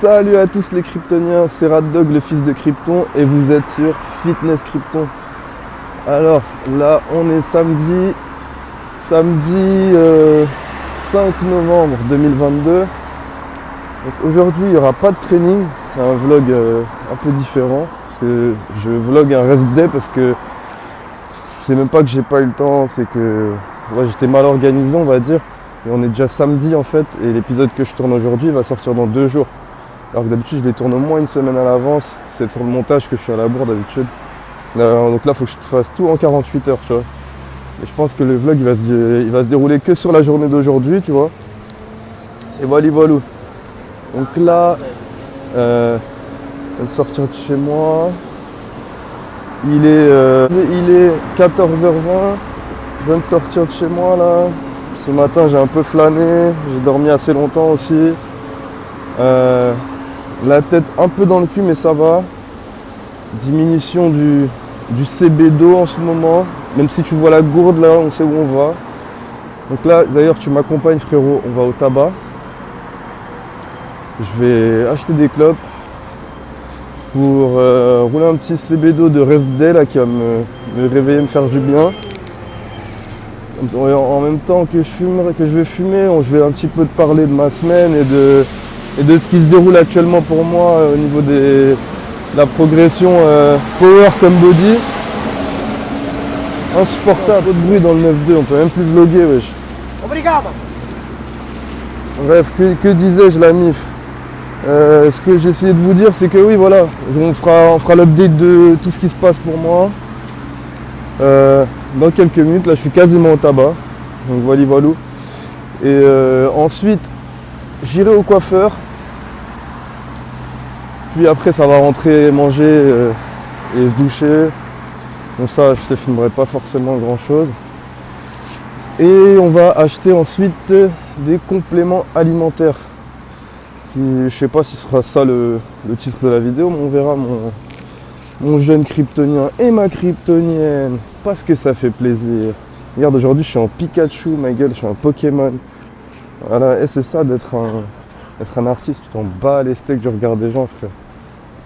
Salut à tous les kryptoniens, c'est Raddog, le fils de Krypton, et vous êtes sur Fitness Krypton. Alors là, on est samedi 5 novembre 2022. Donc aujourd'hui, il n'y aura pas de training, c'est un vlog un peu différent. Parce que je vlog un rest day parce que je sais même pas que j'ai pas eu le temps, c'est que j'étais mal organisé, on va dire. Et on est déjà samedi en fait, et l'épisode que je tourne aujourd'hui va sortir dans 2 jours. Alors que d'habitude je les tourne au moins une semaine à l'avance, c'est sur le montage que je suis à la bourre d'habitude. Donc là il faut que je fasse tout en 48 heures, tu vois. Et je pense que le vlog il va se dérouler que sur la journée d'aujourd'hui, tu vois. Et voilà. Donc là, je viens de sortir de chez moi. Il est 14h20. Je viens de sortir de chez moi là. Ce matin j'ai un peu flâné, j'ai dormi assez longtemps aussi. La tête un peu dans le cul mais ça va. Diminution du CB2 en ce moment. Même si tu vois la gourde là, on sait où on va. Donc là d'ailleurs tu m'accompagnes frérot, on va au tabac. Je vais acheter des clopes pour rouler un petit CB2 de rest day là, qui va me réveiller, me faire du bien. En même temps que je vais fumer, je vais un petit peu te parler de ma semaine et de ce qui se déroule actuellement pour moi au niveau de la progression power comme body. Insupportable, trop de bruit dans le 9.2, on peut même plus vlogger wesh. Bref, que disais-je la mif. Ce que j'ai essayé de vous dire c'est que oui voilà, on fera l'update de tout ce qui se passe pour moi. Dans quelques minutes, là je suis quasiment au tabac, donc voilà. Et ensuite j'irai au coiffeur, puis après ça va rentrer manger et se doucher, donc ça je te filmerai pas forcément grand chose. Et on va acheter ensuite des compléments alimentaires, je sais pas si ce sera ça le titre de la vidéo, mais on verra mon jeune kryptonien et ma kryptonienne, parce que ça fait plaisir. Regarde, aujourd'hui je suis en Pikachu, ma gueule, je suis un Pokémon. Voilà, et c'est ça d'être un artiste, tu t'en bats les steaks du regard des gens, frère.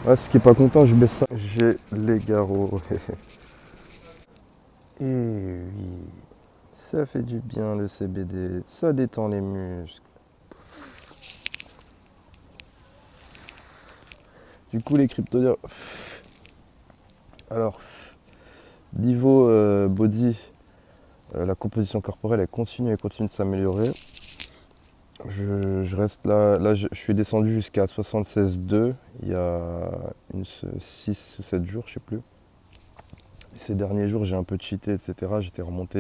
Ouais, ce qui est pas content, je baisse ça. J'ai les garrots. Et oui, ça fait du bien le CBD, ça détend les muscles. Du coup les kryptoniens. Alors, niveau body, la composition corporelle elle continue de s'améliorer. Je reste là, je suis descendu jusqu'à 76,2 il y a 6 ou 7 jours, je sais plus. Ces derniers jours j'ai un peu cheaté, etc. J'étais remonté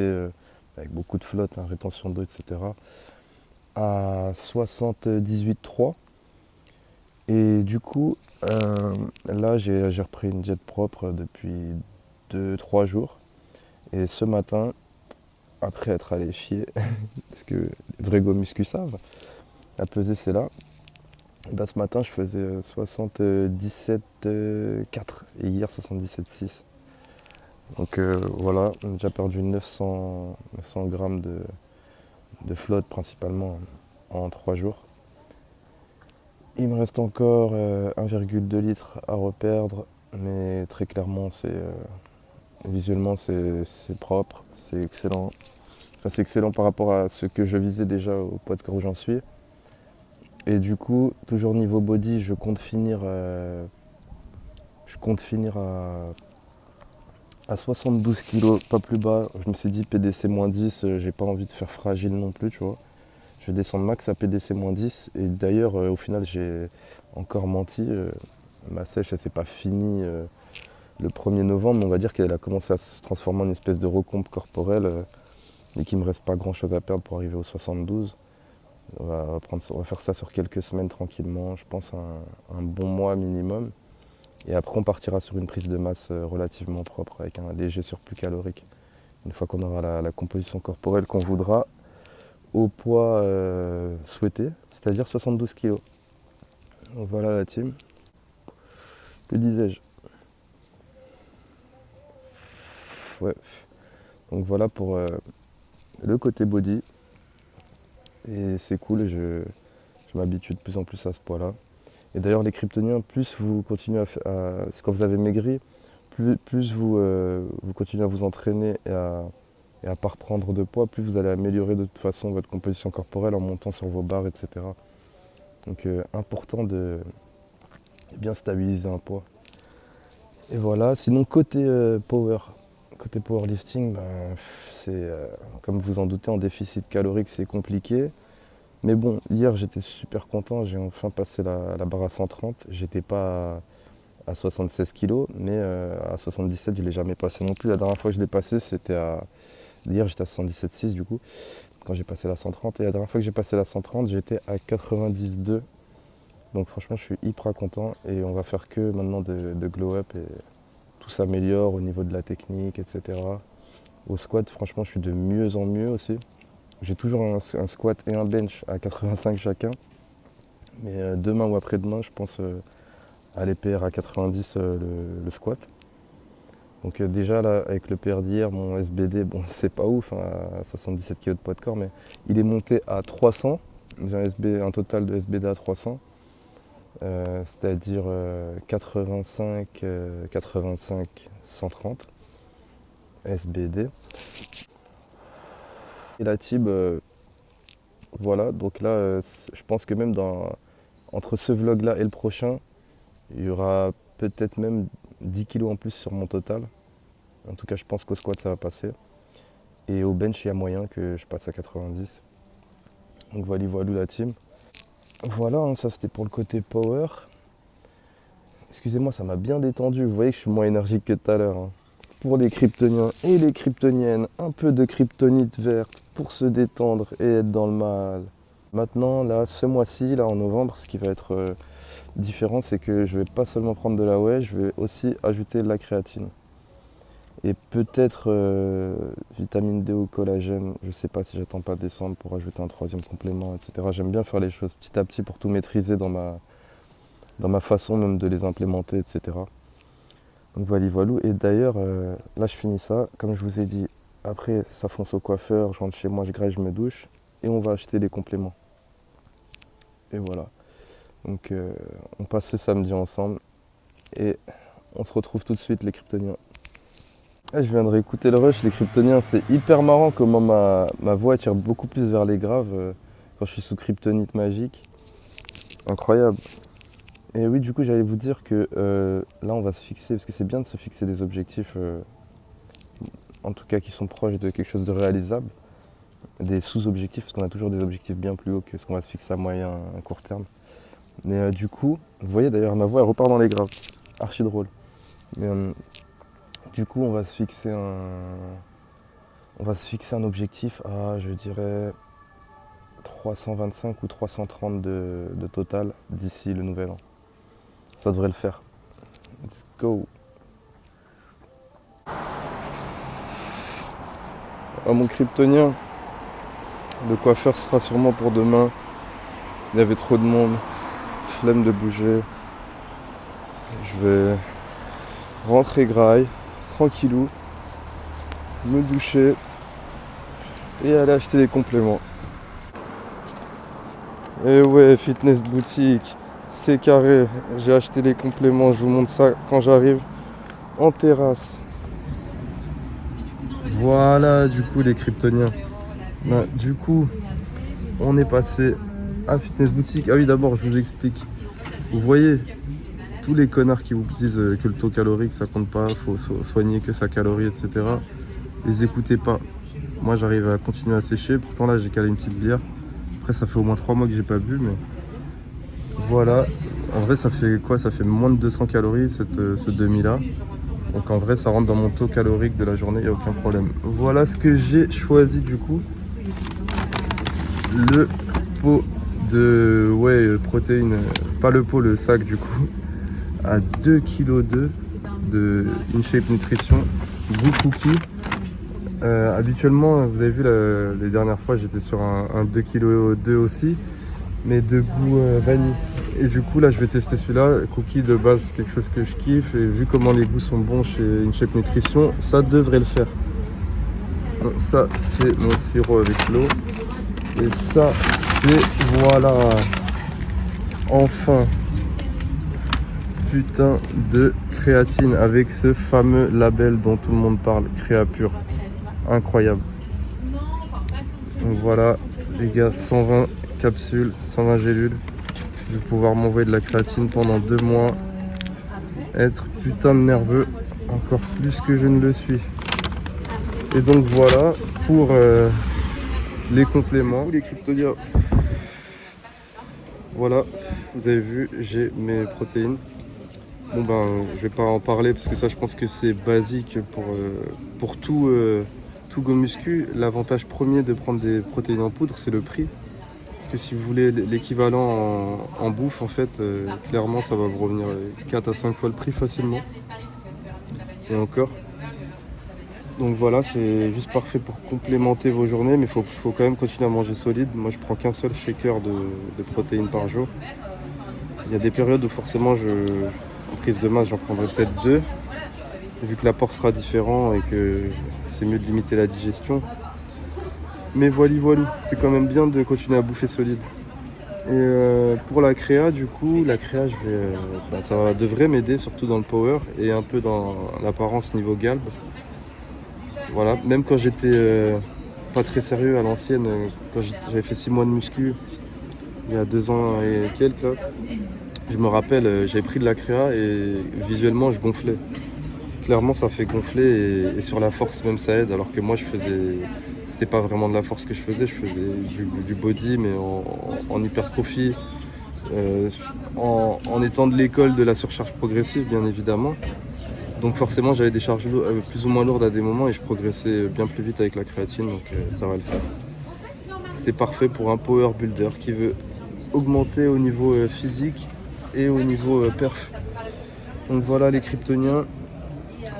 avec beaucoup de flotte, hein, rétention d'eau, etc. à 78,3. Et du coup, là j'ai repris une diète propre depuis 2-3 jours. Et ce matin, après être allé chier, parce que les vrais go muscu savent, la pesée c'est là. Et bah, ce matin je faisais 77,4 et hier 77,6. Donc voilà, on a déjà perdu 900 grammes de flotte principalement en 3 jours. Il me reste encore 1,2 litre à reperdre, mais très clairement visuellement c'est propre, c'est excellent. Enfin, c'est excellent par rapport à ce que je visais déjà au poids de corps où j'en suis. Et du coup, toujours niveau body, je compte finir à 72 kg, pas plus bas. Je me suis dit PDC-10, j'ai pas envie de faire fragile non plus, tu vois. Je vais descendre max à PDC-10. Et d'ailleurs, au final, j'ai encore menti. Ma sèche, elle s'est pas finie le 1er novembre, mais on va dire qu'elle a commencé à se transformer en une espèce de recompe corporelle et qu'il me reste pas grand chose à perdre pour arriver aux 72. On va faire ça sur quelques semaines tranquillement, je pense un bon mois minimum. Et après on partira sur une prise de masse relativement propre avec un léger surplus calorique. Une fois qu'on aura la composition corporelle qu'on voudra, au poids souhaité, c'est-à-dire 72 kg. Donc voilà la team. Que disais-je? Ouais. Donc voilà pour le côté body. Et c'est cool, je m'habitue de plus en plus à ce poids-là. Et d'ailleurs les kryptoniens, plus vous continuez c'est quand vous avez maigri, plus vous continuez à vous entraîner et à pas reprendre de poids, plus vous allez améliorer de toute façon votre composition corporelle en montant sur vos barres, etc. Donc important de bien stabiliser un poids. Et voilà, sinon côté powerlifting, c'est comme vous en doutez en déficit calorique c'est compliqué. Mais bon, hier j'étais super content, j'ai enfin passé la barre à 130. J'étais pas à 76 kg, mais à 77 je ne l'ai jamais passé non plus. La dernière fois que je l'ai passé c'était à... Hier j'étais à 77,6 du coup, quand j'ai passé la 130. Et la dernière fois que j'ai passé la 130 j'étais à 92. Donc franchement je suis hyper content et on va faire que maintenant de glow up et tout s'améliore au niveau de la technique, etc. Au squat franchement je suis de mieux en mieux aussi. J'ai toujours un squat et un bench à 85 chacun. Mais demain ou après-demain je pense aller PR à 90 le squat. Donc déjà là avec le PR d'hier, mon SBD, bon c'est pas ouf, hein, à 77 kg de poids de corps, mais il est monté à 300. J'ai un total de SBD à 300. C'est-à-dire 85, 130 SBD. Et la TIB, voilà, donc là, je pense que même entre ce vlog-là et le prochain, il y aura peut-être même 10 kilos en plus sur mon total. En tout cas, je pense qu'au squat, ça va passer. Et au bench, il y a moyen que je passe à 90. Donc voilà la team. Voilà, hein, ça c'était pour le côté power. Excusez-moi, ça m'a bien détendu. Vous voyez que je suis moins énergique que tout à l'heure. Hein. Pour les kryptoniens et les kryptoniennes, un peu de kryptonite verte pour se détendre et être dans le mal. Maintenant, là, ce mois-ci, là en novembre, ce qui va être différent, c'est que je vais pas seulement prendre de la whey, je vais aussi ajouter de la créatine. Et peut-être vitamine D ou collagène, je sais pas si j'attends pas décembre pour ajouter un troisième complément, etc. J'aime bien faire les choses petit à petit pour tout maîtriser dans ma façon même de les implémenter, etc. Donc voilà. Et d'ailleurs, là je finis ça, comme je vous ai dit, après ça fonce au coiffeur, je rentre chez moi, je graille, je me douche, et on va acheter les compléments. Et voilà. Donc on passe ce samedi ensemble, et on se retrouve tout de suite les kryptoniens. Je viens de réécouter le rush, les kryptoniens, c'est hyper marrant comment ma voix tire beaucoup plus vers les graves quand je suis sous kryptonite magique. Incroyable. Et oui, du coup, j'allais vous dire que là, on va se fixer, parce que c'est bien de se fixer des objectifs, en tout cas qui sont proches de quelque chose de réalisable, des sous-objectifs, parce qu'on a toujours des objectifs bien plus hauts que ce qu'on va se fixer à moyen, à court terme. Mais du coup, vous voyez d'ailleurs, ma voix, elle repart dans les graves. Archi drôle. Mais, du coup, on va se fixer un objectif à, je dirais, 325 ou 330 de total d'ici le nouvel an. Ça devrait le faire. Let's go. Ah, mon kryptonien, le coiffeur sera sûrement pour demain. Il y avait trop de monde, flemme de bouger. Je vais rentrer graille, tranquillou, me doucher et aller acheter des compléments. Et ouais, fitness boutique, c'est carré. J'ai acheté les compléments, je vous montre ça quand j'arrive en terrasse. Voilà du coup les kryptoniens. Du coup, on est passé à fitness boutique. Ah oui, d'abord je vous explique. Vous voyez tous les connards qui vous disent que le taux calorique ça compte pas, faut soigner que sa calorie, etc. Les écoutez pas. Moi j'arrive à continuer à sécher. Pourtant là j'ai calé une petite bière. Après ça fait au moins 3 mois que j'ai pas bu, mais voilà. En vrai ça fait quoi? Ça fait moins de 200 calories ce demi là. Donc en vrai ça rentre dans mon taux calorique de la journée, il n'y a aucun problème. Voilà ce que j'ai choisi du coup. Le pot de protéines, pas le pot, le sac du coup, à 2,2 kg de InShape Nutrition, goût cookie. Habituellement, vous avez vu les dernières fois, j'étais sur un 2,2 kg aussi, mais de goût vanille. Et du coup, là, je vais tester celui-là. Cookie de base, c'est quelque chose que je kiffe. Et vu comment les goûts sont bons chez InShape Nutrition, ça devrait le faire. Donc, ça, c'est mon sirop avec l'eau. Et ça, c'est, voilà, enfin, putain de créatine avec ce fameux label dont tout le monde parle, Créapure. Incroyable. Donc voilà les gars, 120 capsules, 120 gélules. Je vais pouvoir m'envoyer de la créatine pendant 2 mois. Être putain de nerveux, encore plus que je ne le suis. Et donc voilà pour les compléments, les Cryptonia. Voilà, vous avez vu, j'ai mes protéines. Bon ben, je vais pas en parler parce que ça, je pense que c'est basique pour tout go muscu. L'avantage premier de prendre des protéines en poudre, c'est le prix. Parce que si vous voulez l'équivalent en bouffe, en fait, clairement, ça va vous revenir 4 à 5 fois le prix facilement. Et encore. Donc voilà, c'est juste parfait pour complémenter vos journées, mais il faut quand même continuer à manger solide. Moi, je prends qu'un seul shaker de protéines par jour. Il y a des périodes où forcément, en prise de masse, j'en prendrai peut-être 2, vu que l'apport sera différent et que c'est mieux de limiter la digestion. Mais voilà, c'est quand même bien de continuer à bouffer solide. Et pour la créa, du coup, ça devrait m'aider, surtout dans le power et un peu dans l'apparence niveau galbe. Voilà, même quand j'étais pas très sérieux à l'ancienne, quand j'avais fait 6 mois de muscu, il y a 2 ans et quelques, là, je me rappelle, j'avais pris de la créa et visuellement je gonflais. Clairement ça fait gonfler et sur la force même ça aide, alors que moi c'était pas vraiment de la force que je faisais du body mais en hypertrophie, en étant de l'école de la surcharge progressive bien évidemment. Donc forcément j'avais des charges plus ou moins lourdes à des moments et je progressais bien plus vite avec la créatine, donc ça va le faire. C'est parfait pour un power builder qui veut augmenter au niveau physique et au niveau perf. Donc voilà les Kryptoniens,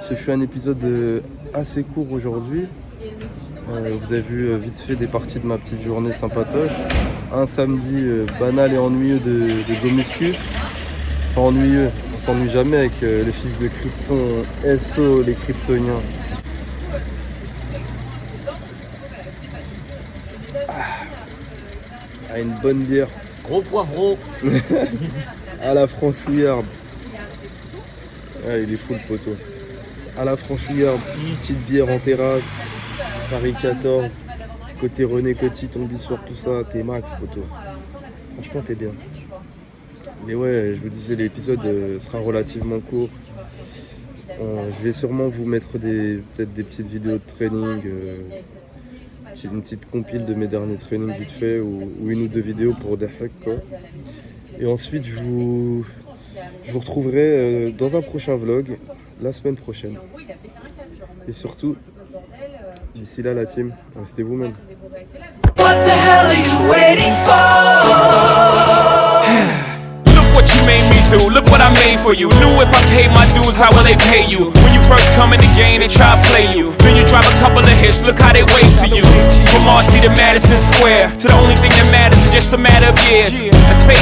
ce fut un épisode assez court aujourd'hui. Vous avez vu vite fait des parties de ma petite journée sympatoche. Un samedi banal et ennuyeux de go muscu. Enfin ennuyeux, on s'ennuie jamais avec les fils de Krypton, SO, les Kryptoniens. Ah, une bonne bière. Gros poivreau. À la franchouillarde. Ah, il est fou le poteau. À la franchouillarde, petite bière en terrasse, Paris 14, côté René Coty, Tombissoir, tout ça, t'es max poteau. Franchement t'es bien. Mais ouais, je vous disais, l'épisode sera relativement court. Je vais sûrement vous mettre peut-être des petites vidéos de training, une petite compile de mes derniers trainings vite fait, ou 1 ou 2 vidéos pour des hacks quoi. Et ensuite je vous retrouverai dans un prochain vlog la semaine prochaine. Et surtout, d'ici là la team, restez vous-même. What the hell are you waiting for? What you made me do, look what I made for you. Knew if I paid my dues, how will they pay you? When you first come in the game, they try to play you. Then you drop a couple of hits, look how they wait to you. From Marcy to Madison Square, to the only thing that matters is just a matter of years. As fate